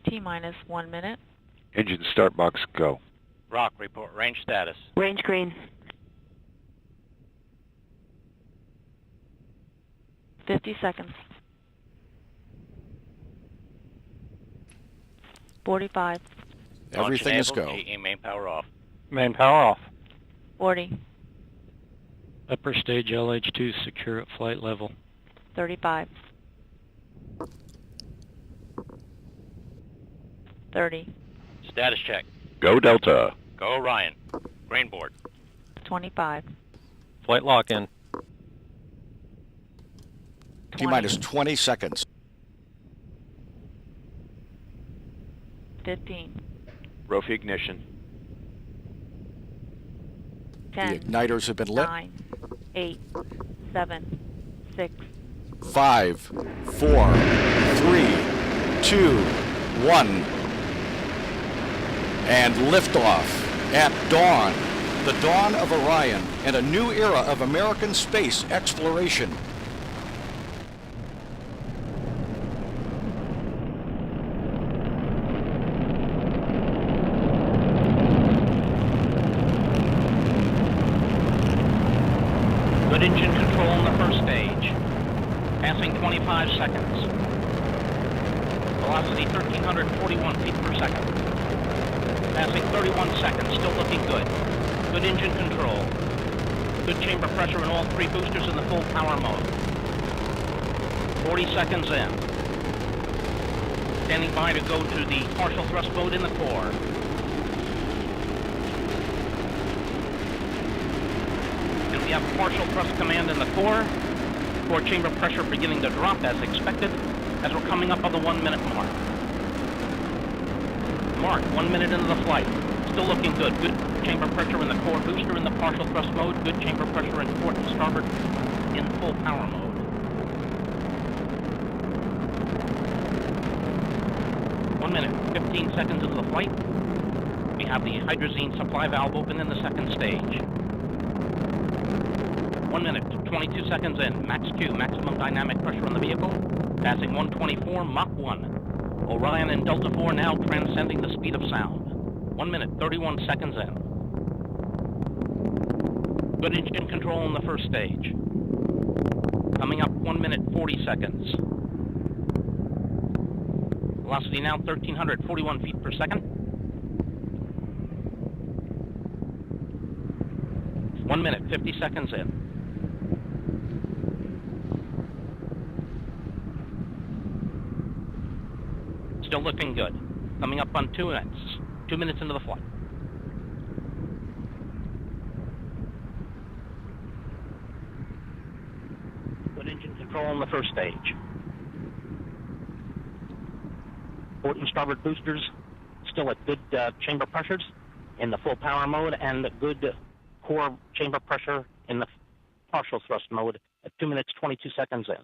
T-minus 1 minute. Engine start box, go. Rock, report range status. Range green. 50 seconds. 45. Everything is go. GE main power off. Main power off. 40. Upper stage LH2 secure at flight level. 35. 30. Status check. Go Delta. Go Orion. Green board. 25. Flight lock-in. T-minus 20 seconds. 15. Rofi ignition. 10. The igniters have been lit. 9. 8. 7. 6. 5, 4, 3, 2, 1. And liftoff at dawn. The dawn of Orion and a new era of American space exploration. Good engine control in the first stage. Passing 25 seconds. Velocity 1,341 feet per second. Passing 31 seconds, still looking good. Good engine control. Good chamber pressure in all three boosters in the full power mode. 40 seconds in. Standing by to go to the partial thrust mode in the core. And we have partial thrust command in the core. Core chamber pressure beginning to drop as expected as we're coming up on the 1 minute mark. 1 minute into the flight. Still looking good. Good chamber pressure in the core booster in the partial thrust mode. Good chamber pressure in port and starboard in full power mode. 1 minute, 15 seconds into the flight. We have the hydrazine supply valve open in the second stage. 1 minute, 22 seconds in. Max Q, maximum dynamic pressure on the vehicle. Passing 124, Mach 1. Orion and Delta 4 now transcending the speed of sound. 1 minute, 31 seconds in. Good engine control in the first stage. Coming up 1 minute, 40 seconds. Velocity now 1,341 feet per second. 1 minute, 50 seconds in. Still looking good. Coming up on 2 minutes. 2 minutes into the flight. Good engine control in the first stage. Port and starboard boosters still at good chamber pressures in the full power mode and good core chamber pressure in the partial thrust mode at 2 minutes, 22 seconds in.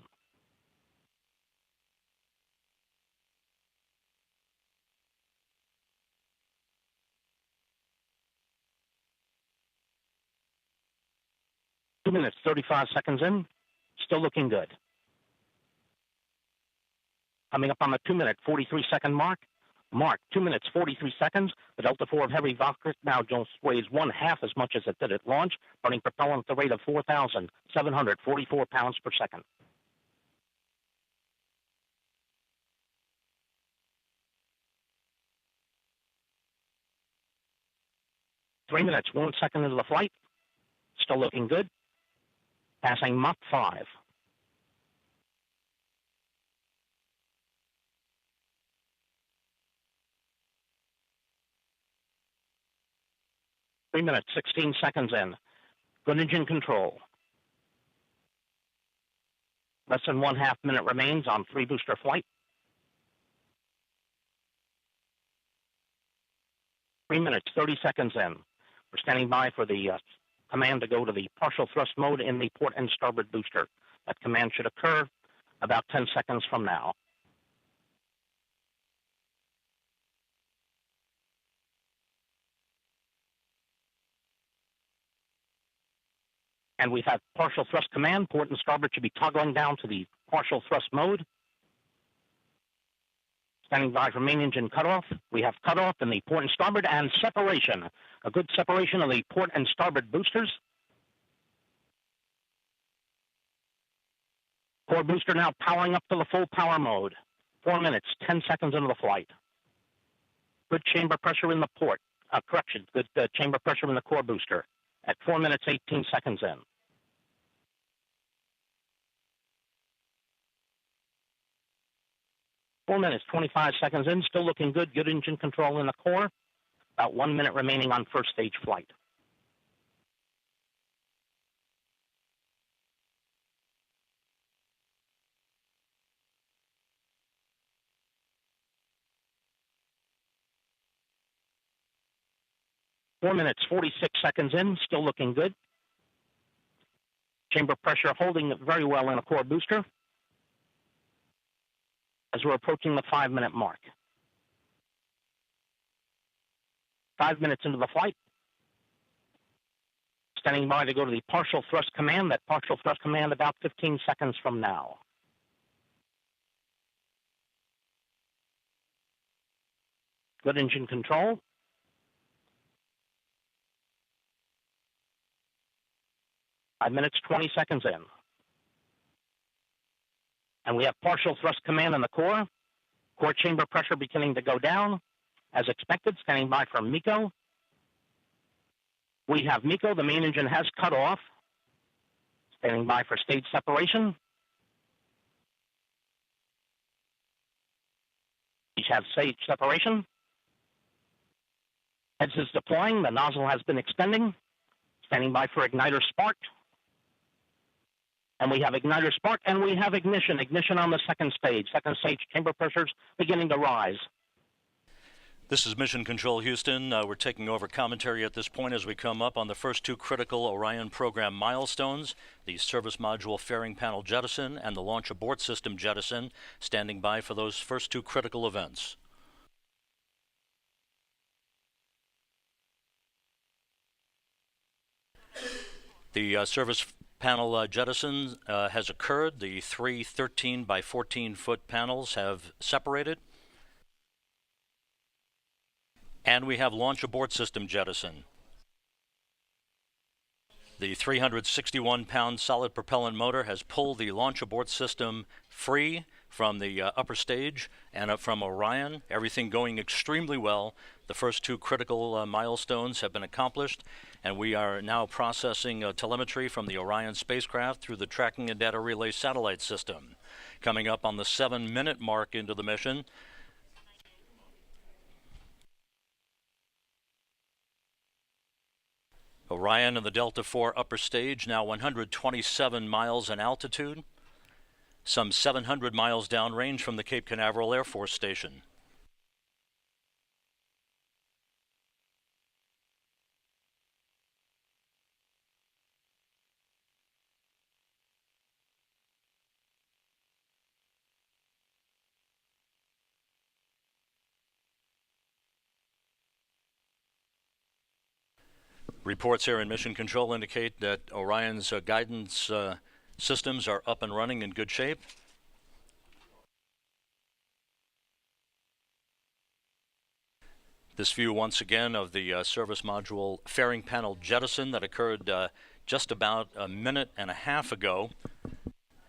Two minutes, 35 seconds in, still looking good. Coming up on the 2 minute, 43 second mark. 2 minutes, 43 seconds. The Delta 4 of heavy Valkyrie now just weighs 1/2 as much as it did at launch, burning propellant at the rate of 4,744 pounds per second. Three minutes, 1 second into the flight. Still looking good. Passing Mach 5. Three minutes, 16 seconds in. Good engine control. Less than 1/2 minute remains on 3 booster flight. 3 minutes, 30 seconds in. We're standing by for the command to go to the partial thrust mode in the port and starboard booster. That command should occur about 10 seconds from now. And we've had partial thrust command. Port and starboard should be toggling down to the partial thrust mode. Standing by for main engine cutoff. We have cutoff in the port and starboard and separation. A good separation of the port and starboard boosters. Core booster now powering up to the full power mode. 4 minutes, 10 seconds into the flight. Good chamber pressure in the port. Correction, good chamber pressure in the core booster at 4 minutes, 18 seconds in. Four minutes, 25 seconds in, still looking good. Good engine control in the core. About 1 minute remaining on first stage flight. Four minutes, 46 seconds in, still looking good. Chamber pressure holding very well in a core booster as we're approaching the 5 minute mark. 5 minutes into the flight. Standing by to go to the partial thrust command. That partial thrust command about 15 seconds from now. Good engine control. Five minutes, 20 seconds in. And we have partial thrust command in the core. Core chamber pressure beginning to go down. As expected, standing by for MECO. We have MECO. The main engine has cut off. Standing by for stage separation. We have stage separation. Heads is deploying. The nozzle has been extending. Standing by for igniter spark. And we have igniter spark, and we have ignition. Ignition on the second stage. Second stage chamber pressures beginning to rise. This is Mission Control Houston. We're taking over commentary at this point as we come up on the first two critical Orion program milestones, the service module fairing panel jettison and the launch abort system jettison, standing by for those first two critical events. The service panel jettison has occurred. The three 13 by 14 foot panels have separated. And we have launch abort system jettison. The 361-pound solid propellant motor has pulled the launch abort system free from the upper stage and up from Orion. Everything going extremely well. The first two critical milestones have been accomplished, and we are now processing telemetry from the Orion spacecraft through the tracking and data relay satellite system. Coming up on the 7 minute mark into the mission, Orion and the Delta IV upper stage now 127 miles in altitude, some 700 miles downrange from the Cape Canaveral Air Force Station. Reports here in Mission Control indicate that Orion's guidance systems are up and running in good shape. This view once again of the service module fairing panel jettison that occurred just about a minute and a half ago.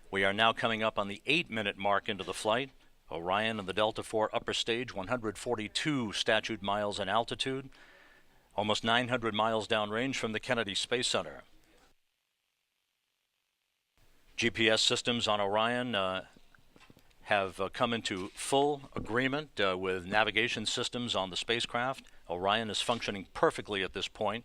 We are now coming up on the 8 minute mark into the flight. Orion and the Delta IV upper stage, 142 statute miles in altitude, almost 900 miles downrange from the Kennedy Space Center. GPS systems on Orion have come into full agreement with navigation systems on the spacecraft. Orion is functioning perfectly at this point.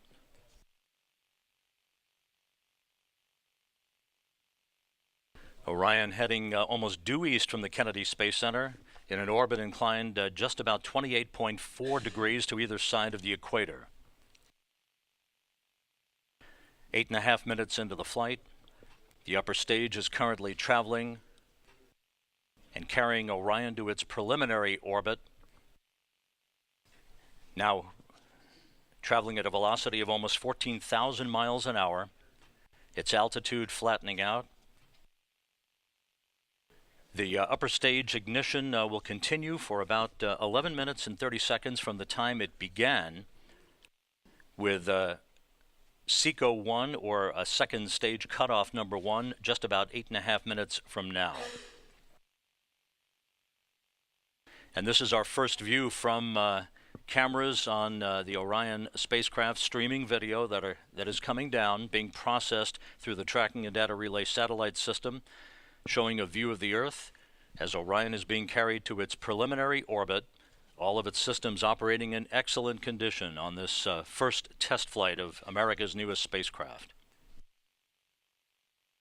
Orion heading almost due east from the Kennedy Space Center in an orbit inclined just about 28.4 degrees to either side of the equator. 8.5 minutes into the flight, the upper stage is currently traveling and carrying Orion to its preliminary orbit, now traveling at a velocity of almost 14,000 miles an hour, its altitude flattening out. The upper stage ignition will continue for about 11 minutes and 30 seconds from the time it began, with SECO 1, or a second stage cutoff number 1, just about 8.5 minutes from now. And this is our first view from cameras on the Orion spacecraft streaming video that is coming down, being processed through the Tracking and Data Relay satellite system, showing a view of the Earth as Orion is being carried to its preliminary orbit, all of its systems operating in excellent condition on this first test flight of America's newest spacecraft.